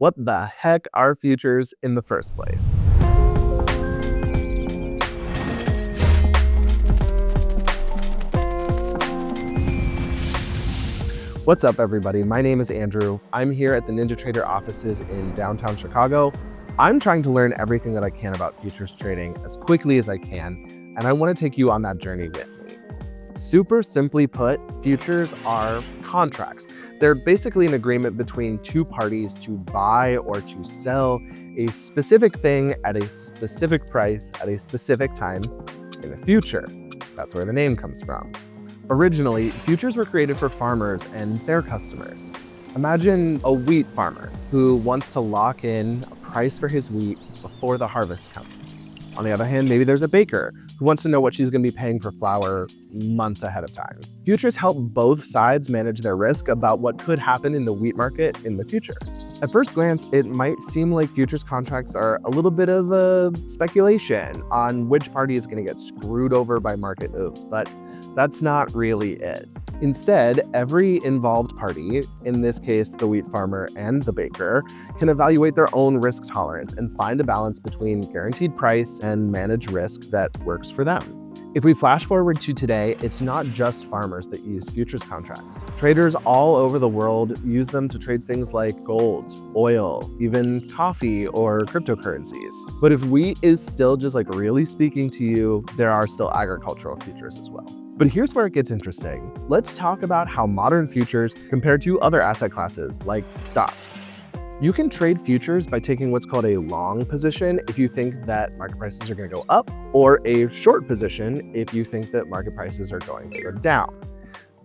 What the heck are futures in the first place? What's up, everybody? My name is Andrew. I'm here at the NinjaTrader offices in downtown Chicago. I'm trying to learn everything that I can about futures trading as quickly as I can, and I want to take you on that journey with me. Super simply put, futures are contracts. They're basically an agreement between two parties to buy or to sell a specific thing at a specific price at a specific time in the future. That's where the name comes from. Originally, futures were created for farmers and their customers. Imagine a wheat farmer who wants to lock in a price for his wheat before the harvest comes. On the other hand, maybe there's a baker who wants to know what she's going to be paying for flour months ahead of time. Futures help both sides manage their risk about what could happen in the wheat market in the future. At first glance, it might seem like futures contracts are a little bit of a speculation on which party is going to get screwed over by market moves, but that's not really it. Instead, every involved party, in this case the wheat farmer and the baker, can evaluate their own risk tolerance and find a balance between guaranteed price and managed risk that works for them. If we flash forward to today, it's not just farmers that use futures contracts. Traders all over the world use them to trade things like gold, oil, even coffee or cryptocurrencies. But if wheat is still just like really speaking to you, there are still agricultural futures as well. But here's where it gets interesting. Let's talk about how modern futures compare to other asset classes like stocks. You can trade futures by taking what's called a long position if you think that market prices are going to go up, or a short position if you think that market prices are going to go down.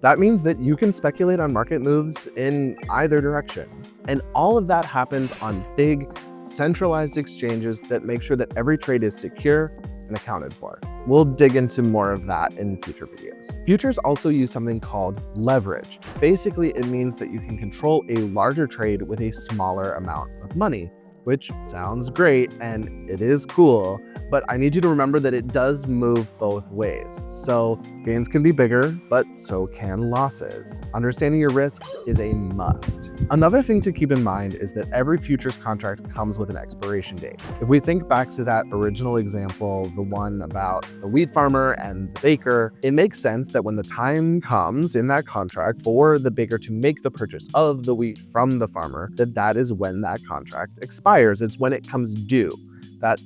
That means that you can speculate on market moves in either direction. And all of that happens on big, centralized exchanges that make sure that every trade is secure and accounted for. We'll dig into more of that in future videos. Futures also use something called leverage. Basically, it means that you can control a larger trade with a smaller amount of money, which sounds great and it is cool, but I need you to remember that it does move both ways. So gains can be bigger, but so can losses. Understanding your risks is a must. Another thing to keep in mind is that every futures contract comes with an expiration date. If we think back to that original example, the one about the wheat farmer and the baker, it makes sense that when the time comes in that contract for the baker to make the purchase of the wheat from the farmer, that is when that contract expires. It's when it comes due. That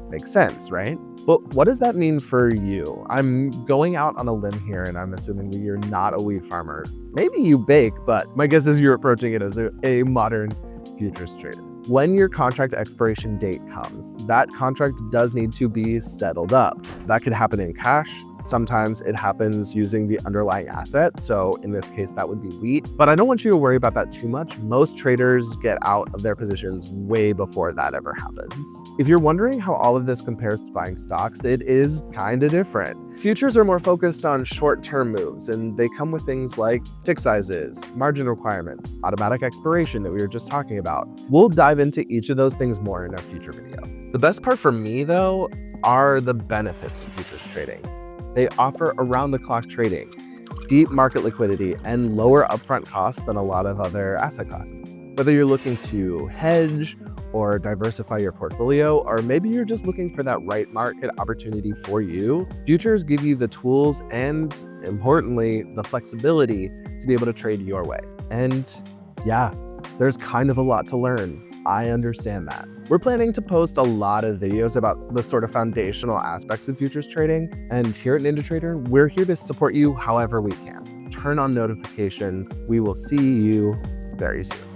makes sense, right? But what does that mean for you? I'm going out on a limb here and I'm assuming that you're not a wheat farmer. Maybe you bake, but my guess is you're approaching it as a modern futures trader. When your contract expiration date comes, that contract does need to be settled up. That could happen in cash. Sometimes it happens using the underlying asset. So in this case, that would be wheat. But I don't want you to worry about that too much. Most traders get out of their positions way before that ever happens. If you're wondering how all of this compares to buying stocks, it is kind of different. Futures are more focused on short-term moves, and they come with things like tick sizes, margin requirements, automatic expiration that we were just talking about. We'll dive into each of those things more in a future video. The best part for me, though, are the benefits of futures trading. They offer around-the-clock trading, deep market liquidity, and lower upfront costs than a lot of other asset classes. Whether you're looking to hedge or diversify your portfolio, or maybe you're just looking for that right market opportunity for you, futures give you the tools and, importantly, the flexibility to be able to trade your way. And yeah, there's kind of a lot to learn. I understand that. We're planning to post a lot of videos about the sort of foundational aspects of futures trading. And here at NinjaTrader, we're here to support you however we can. Turn on notifications. We will see you very soon.